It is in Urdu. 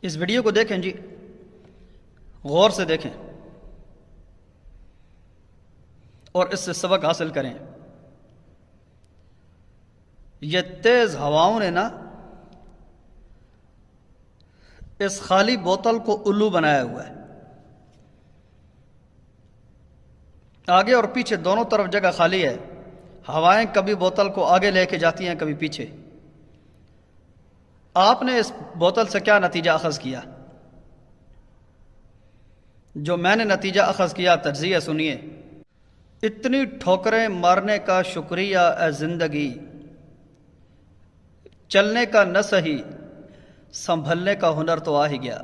اس ویڈیو کو دیکھیں جی، غور سے دیکھیں اور اس سے سبق حاصل کریں۔ یہ تیز ہواؤں نے نا اس خالی بوتل کو الو بنایا ہوا ہے۔ آگے اور پیچھے دونوں طرف جگہ خالی ہے۔ ہوائیں کبھی بوتل کو آگے لے کے جاتی ہیں، کبھی پیچھے۔ آپ نے اس بوتل سے کیا نتیجہ اخذ کیا؟ جو میں نے نتیجہ اخذ کیا تجزیہ سنیے۔ اتنی ٹھوکریں مارنے کا شکریہ اے زندگی، چلنے کا نہ سہی سنبھلنے کا ہنر تو آ ہی گیا۔